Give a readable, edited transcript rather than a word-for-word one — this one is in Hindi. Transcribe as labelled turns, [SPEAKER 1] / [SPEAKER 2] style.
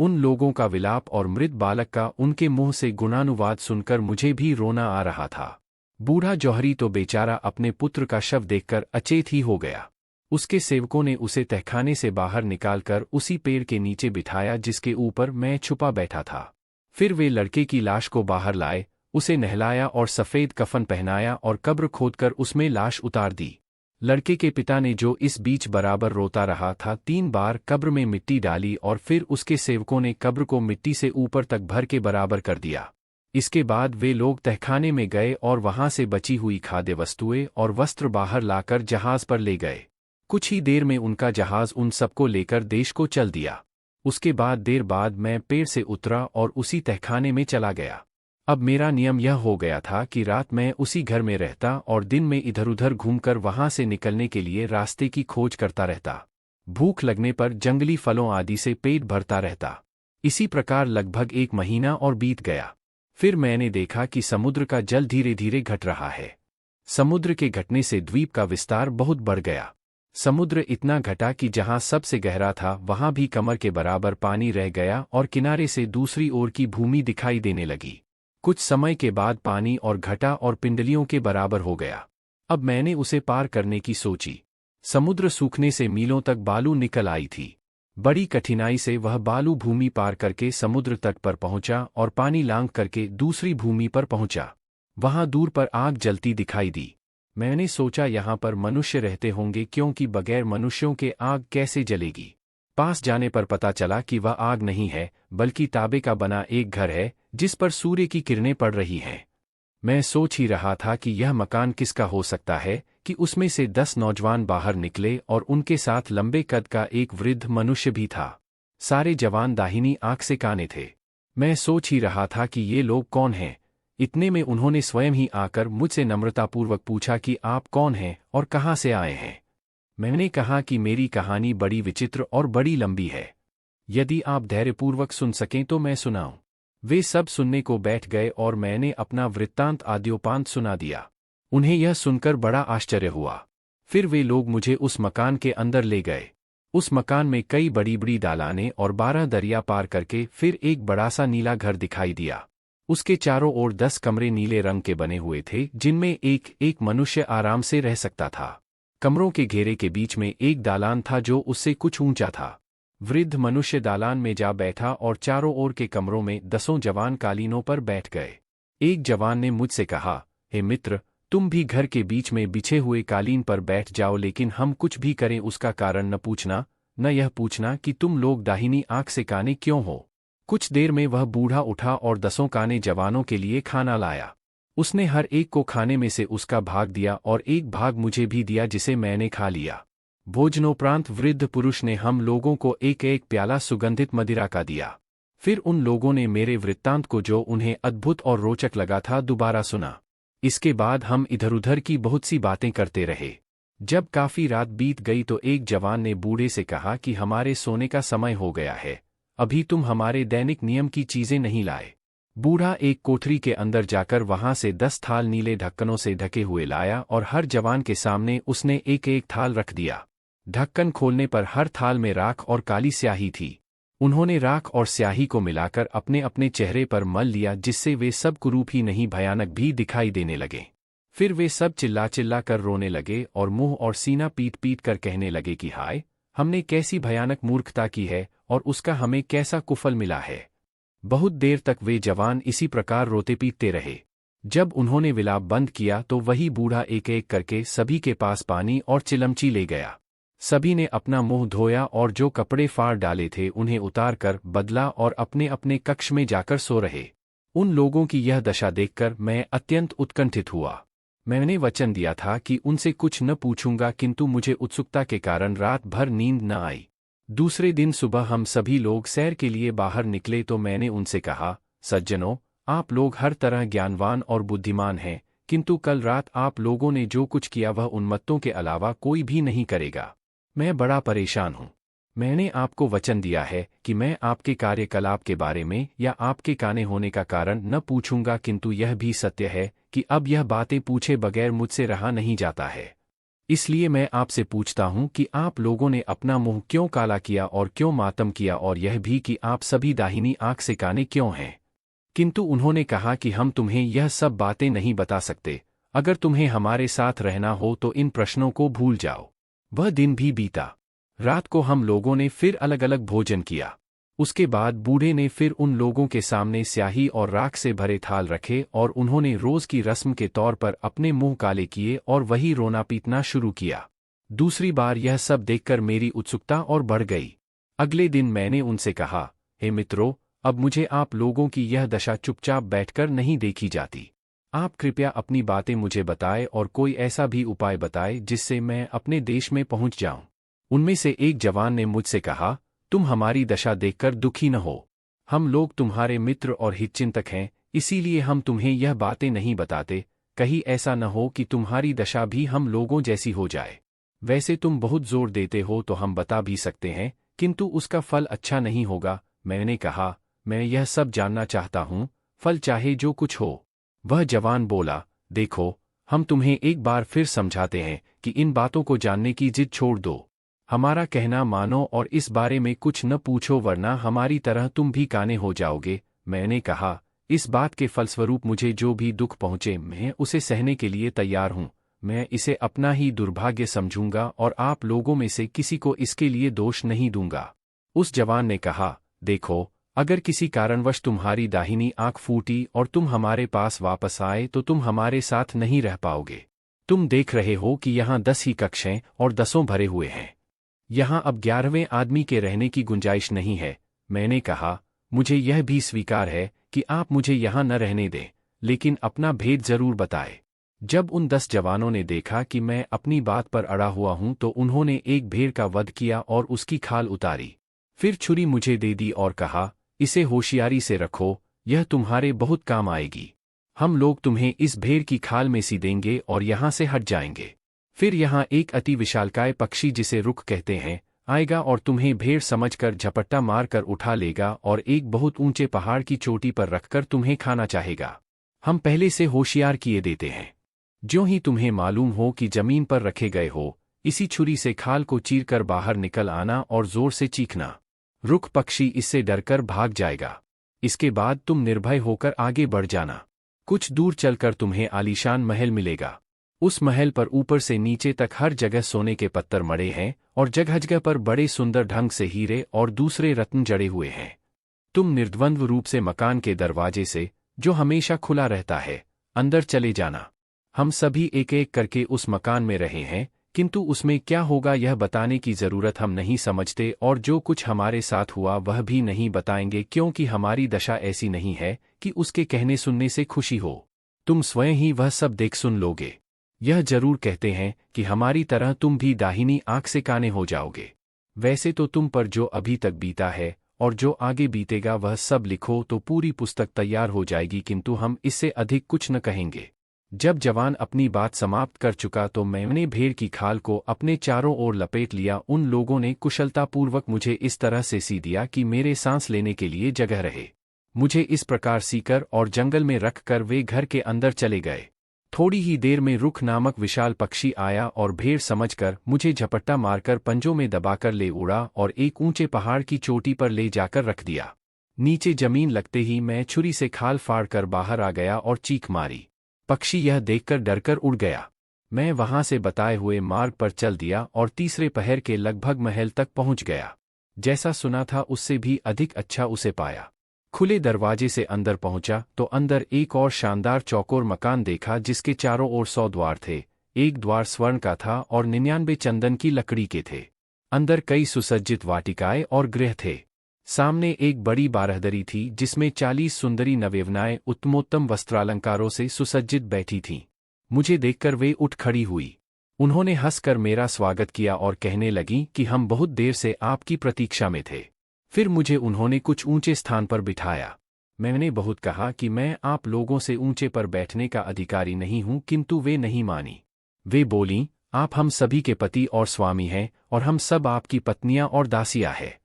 [SPEAKER 1] उन लोगों का विलाप और मृत बालक का उनके मुंह से गुणानुवाद सुनकर मुझे भी रोना आ रहा था। बूढ़ा जौहरी तो बेचारा अपने पुत्र का शव देखकर अचेत ही हो गया। उसके सेवकों ने उसे तहखाने से बाहर निकालकर उसी पेड़ के नीचे बिठाया जिसके ऊपर मैं छुपा बैठा था। फिर वे लड़के की लाश को बाहर लाए, उसे नहलाया और सफ़ेद कफन पहनाया और कब्र खोदकर उसमें लाश उतार दी। लड़के के पिता ने जो इस बीच बराबर रोता रहा था 3 बार कब्र में मिट्टी डाली और फिर उसके सेवकों ने कब्र को मिट्टी से ऊपर तक भर के बराबर कर दिया। इसके बाद वे लोग तहखाने में गए और वहां से बची हुई खाद्य वस्तुएं और वस्त्र बाहर लाकर जहाज पर ले गए। कुछ ही देर में उनका जहाज उन सबको लेकर देश को चल दिया। उसके बाद देर बाद मैं पेड़ से उतरा और उसी तहखाने में चला गया। अब मेरा नियम यह हो गया था कि रात मैं उसी घर में रहता और दिन में इधर-उधर घूमकर वहां से निकलने के लिए रास्ते की खोज करता रहता। भूख लगने पर जंगली फलों आदि से पेट भरता रहता। इसी प्रकार लगभग 1 महीना और बीत गया। फिर मैंने देखा कि समुद्र का जल धीरे धीरे घट रहा है। समुद्र के घटने से द्वीप का विस्तार बहुत बढ़ गया। समुद्र इतना घटा कि जहां सबसे गहरा था वहां भी कमर के बराबर पानी रह गया और किनारे से दूसरी ओर की भूमि दिखाई देने लगी। कुछ समय के बाद पानी और घटा और पिंडलियों के बराबर हो गया। अब मैंने उसे पार करने की सोची। समुद्र सूखने से मीलों तक बालू निकल आई थी। बड़ी कठिनाई से वह बालू भूमि पार करके समुद्र तट पर पहुंचा और पानी लांघ करके दूसरी भूमि पर पहुंचा। वहां दूर पर आग जलती दिखाई दी। मैंने सोचा यहाँ पर मनुष्य रहते होंगे, क्योंकि बगैर मनुष्यों के आग कैसे जलेगी। पास जाने पर पता चला कि वह आग नहीं है, बल्कि तांबे का बना एक घर है जिस पर सूर्य की किरणें पड़ रही हैं। मैं सोच ही रहा था कि यह मकान किसका हो सकता है कि उसमें से 10 नौजवान बाहर निकले और उनके साथ लंबे कद का एक वृद्ध मनुष्य भी था। सारे जवान दाहिनी आंख से काने थे। मैं सोच ही रहा था कि ये लोग कौन हैं। इतने में उन्होंने स्वयं ही आकर मुझसे नम्रतापूर्वक पूछा कि आप कौन हैं और कहाँ से आए हैं। मैंने कहा कि मेरी कहानी बड़ी विचित्र और बड़ी लंबी है। यदि आप धैर्यपूर्वक सुन सकें तो मैं सुनाऊं। वे सब सुनने को बैठ गए और मैंने अपना वृत्तांत आद्योपांत सुना दिया। उन्हें यह सुनकर बड़ा आश्चर्य हुआ। फिर वे लोग मुझे उस मकान के अंदर ले गए। उस मकान में कई बड़ी बड़ी दालानें और 12 दरिया पार करके फिर एक बड़ा सा नीला घर दिखाई दिया। उसके चारों ओर 10 कमरे नीले रंग के बने हुए थे, जिनमें एक एक मनुष्य आराम से रह सकता था। कमरों के घेरे के बीच में एक दालान था जो उससे कुछ ऊंचा था। वृद्ध मनुष्य दालान में जा बैठा और चारों ओर के कमरों में 10 जवान कालीनों पर बैठ गए। एक जवान ने मुझसे कहा, हे मित्र, तुम भी घर के बीच में बिछे हुए कालीन पर बैठ जाओ, लेकिन हम कुछ भी करें उसका कारण न पूछना, न यह पूछना कि तुम लोग दाहिनी आंख से काने क्यों हो। कुछ देर में वह बूढ़ा उठा और 10 काने जवानों के लिए खाना लाया। उसने हर एक को खाने में से उसका भाग दिया और एक भाग मुझे भी दिया, जिसे मैंने खा लिया। भोजनोपरांत वृद्ध पुरुष ने हम लोगों को एक एक प्याला सुगंधित मदिरा का दिया। फिर उन लोगों ने मेरे वृत्तांत को, जो उन्हें अद्भुत और रोचक लगा था, दोबारा सुना। इसके बाद हम इधर-उधर की बहुत सी बातें करते रहे। जब काफी रात बीत गई तो एक जवान ने बूढ़े से कहा कि हमारे सोने का समय हो गया है, अभी तुम हमारे दैनिक नियम की चीजें नहीं लाए। बूढ़ा एक कोठरी के अंदर जाकर वहां से 10 थाल नीले ढक्कनों से ढके हुए लाया और हर जवान के सामने उसने एक एक थाल रख दिया। ढक्कन खोलने पर हर थाल में राख और काली स्याही थी। उन्होंने राख और स्याही को मिलाकर अपने अपने चेहरे पर मल लिया, जिससे वे सब कुरूप ही नहीं भयानक भी दिखाई देने लगे। फिर वे सब चिल्ला चिल्ला कर रोने लगे और मुंह और सीना पीट पीट कर कहने लगे कि हाय, हमने कैसी भयानक मूर्खता की है और उसका हमें कैसा कुफल मिला है। बहुत देर तक वे जवान इसी प्रकार रोते पीटते रहे। जब उन्होंने विलाप बंद किया तो वही बूढ़ा एक एक करके सभी के पास पानी और चिलमची ले गया। सभी ने अपना मुंह धोया और जो कपड़े फाड़ डाले थे उन्हें उतार कर बदला और अपने अपने कक्ष में जाकर सो रहे। उन लोगों की यह दशा देखकर मैं अत्यंत उत्कंठित हुआ। मैंने वचन दिया था कि उनसे कुछ न पूछूंगा, किंतु मुझे उत्सुकता के कारण रात भर नींद न आई। दूसरे दिन सुबह हम सभी लोग सैर के लिए बाहर निकले तो मैंने उनसे कहा, सज्जनों, आप लोग हर तरह ज्ञानवान और बुद्धिमान हैं, किंतु कल रात आप लोगों ने जो कुछ किया वह उन्मत्तों के अलावा कोई भी नहीं करेगा। मैं बड़ा परेशान हूँ। मैंने आपको वचन दिया है कि मैं आपके कार्यकलाप के बारे में या आपके काने होने का कारण न पूछूंगा, किंतु यह भी सत्य है कि अब यह बातें पूछे बगैर मुझसे रहा नहीं जाता है। इसलिए मैं आपसे पूछता हूं कि आप लोगों ने अपना मुंह क्यों काला किया और क्यों मातम किया, और यह भी कि आप सभी दाहिनी आंख से काने क्यों हैं। किंतु उन्होंने कहा कि हम तुम्हें यह सब बातें नहीं बता सकते। अगर तुम्हें हमारे साथ रहना हो तो इन प्रश्नों को भूल जाओ। वह दिन भी बीता। रात को हम लोगों ने फिर अलग अलग भोजन किया। उसके बाद बूढ़े ने फिर उन लोगों के सामने स्याही और राख से भरे थाल रखे और उन्होंने रोज की रस्म के तौर पर अपने मुंह काले किए और वही रोना पीटना शुरू किया। दूसरी बार यह सब देखकर मेरी उत्सुकता और बढ़ गई। अगले दिन मैंने उनसे कहा, हे मित्रों, अब मुझे आप लोगों की यह दशा चुपचाप बैठकर नहीं देखी जाती। आप कृपया अपनी बातें मुझे बताएं और कोई ऐसा भी उपाय बताएं जिससे मैं अपने देश में पहुंच जाऊं। उनमें से एक जवान ने मुझसे कहा, तुम हमारी दशा देखकर दुखी न हो। हम लोग तुम्हारे मित्र और हितचिंतक हैं, इसीलिए हम तुम्हें यह बातें नहीं बताते, कहीं ऐसा न हो कि तुम्हारी दशा भी हम लोगों जैसी हो जाए। वैसे तुम बहुत जोर देते हो तो हम बता भी सकते हैं, किंतु उसका फल अच्छा नहीं होगा। मैंने कहा, मैं यह सब जानना चाहता हूँ, फल चाहे जो कुछ हो। वह जवान बोला, देखो, हम तुम्हें एक बार फिर समझाते हैं कि इन बातों को जानने की जिद छोड़ दो। हमारा कहना मानो और इस बारे में कुछ न पूछो, वरना हमारी तरह तुम भी काने हो जाओगे। मैंने कहा, इस बात के फलस्वरूप मुझे जो भी दुख पहुँचे मैं उसे सहने के लिए तैयार हूँ। मैं इसे अपना ही दुर्भाग्य समझूंगा और आप लोगों में से किसी को इसके लिए दोष नहीं दूंगा। उस जवान ने कहा, देखो, अगर किसी कारणवश तुम्हारी दाहिनी आंख फूटी और तुम हमारे पास वापस आए तो तुम हमारे साथ नहीं रह पाओगे। तुम देख रहे हो कि यहाँ 10 ही कक्ष हैं और 10 भरे हुए हैं। यहाँ अब 11वें आदमी के रहने की गुंजाइश नहीं है। मैंने कहा, मुझे यह भी स्वीकार है कि आप मुझे यहाँ न रहने दें, लेकिन अपना भेद जरूर बताए। जब उन 10 जवानों ने देखा कि मैं अपनी बात पर अड़ा हुआ हूं तो उन्होंने एक भेड़ का वध किया और उसकी खाल उतारी। फिर छुरी मुझे दे दी और कहा, इसे होशियारी से रखो, यह तुम्हारे बहुत काम आएगी। हम लोग तुम्हें इस भेड़ की खाल में सी देंगे और यहाँ से हट जाएंगे। फिर यहाँ एक अति विशालकाय पक्षी जिसे रुख कहते हैं आएगा और तुम्हें भेड़ समझकर झपट्टा मारकर उठा लेगा और एक बहुत ऊंचे पहाड़ की चोटी पर रखकर तुम्हें खाना चाहेगा। हम पहले से होशियार किए देते हैं। ज्यों ही तुम्हें मालूम हो कि जमीन पर रखे गए हो, इसी छुरी से खाल को चीरकर बाहर निकल आना और जोर से चीखना। रुख पक्षी इससे डरकर भाग जाएगा। इसके बाद तुम निर्भय होकर आगे बढ़ जाना। कुछ दूर चलकर तुम्हें आलीशान महल मिलेगा। उस महल पर ऊपर से नीचे तक हर जगह सोने के पत्थर मढ़े हैं और जगह जगह पर बड़े सुंदर ढंग से हीरे और दूसरे रत्न जड़े हुए हैं। तुम निर्द्वंद्व रूप से मकान के दरवाजे से, जो हमेशा खुला रहता है, अंदर चले जाना। हम सभी एक एक करके उस मकान में रहे हैं, किंतु उसमें क्या होगा यह बताने की जरूरत हम नहीं समझते और जो कुछ हमारे साथ हुआ वह भी नहीं बताएंगे, क्योंकि हमारी दशा ऐसी नहीं है कि उसके कहने सुनने से खुशी हो। तुम स्वयं ही वह सब देख सुन लोगे। यह जरूर कहते हैं कि हमारी तरह तुम भी दाहिनी आंख से काने हो जाओगे। वैसे तो तुम पर जो अभी तक बीता है और जो आगे बीतेगा वह सब लिखो तो पूरी पुस्तक तैयार हो जाएगी, किंतु हम इससे अधिक कुछ न कहेंगे। जब जवान अपनी बात समाप्त कर चुका तो मैंने भेड़ की खाल को अपने चारों ओर लपेट लिया। उन लोगों ने कुशलतापूर्वक मुझे इस तरह से सी दिया कि मेरे सांस लेने के लिए जगह रहे। मुझे इस प्रकार सीकर और जंगल में रखकर वे घर के अंदर चले गए। थोड़ी ही देर में रुख नामक विशाल पक्षी आया और भेड़ समझकर मुझे झपट्टा मारकर पंजों में दबाकर ले उड़ा और एक ऊंचे पहाड़ की चोटी पर ले जाकर रख दिया। नीचे जमीन लगते ही मैं छुरी से खाल फाड़कर बाहर आ गया और चीख मारी। पक्षी यह देखकर डरकर उड़ गया। मैं वहां से बताए हुए मार्ग पर चल दिया और तीसरे पहर के लगभग महल तक पहुंच गया। जैसा सुना था उससे भी अधिक अच्छा उसे पाया। खुले दरवाजे से अंदर पहुंचा तो अंदर एक और शानदार चौकोर मकान देखा जिसके चारों ओर 100 द्वार थे। एक द्वार स्वर्ण का था और 99 चंदन की लकड़ी के थे। अंदर कई सुसज्जित वाटिकाएं और गृह थे। सामने एक बड़ी बारहदरी थी जिसमें 40 सुंदरी नवयवनाएं उत्तमोत्तम वस्त्रालंकारों से सुसज्जित बैठी थीं। मुझे देखकर वे उठ खड़ी हुई। उन्होंने हंसकर मेरा स्वागत किया और कहने लगीं कि हम बहुत देर से आपकी प्रतीक्षा में थे। फिर मुझे उन्होंने कुछ ऊंचे स्थान पर बिठाया। मैंने बहुत कहा कि मैं आप लोगों से ऊंचे पर बैठने का अधिकारी नहीं हूं, किंतु वे नहीं मानी। वे बोलीं, आप हम सभी के पति और स्वामी हैं और हम सब आपकी पत्नियां और दासियां हैं।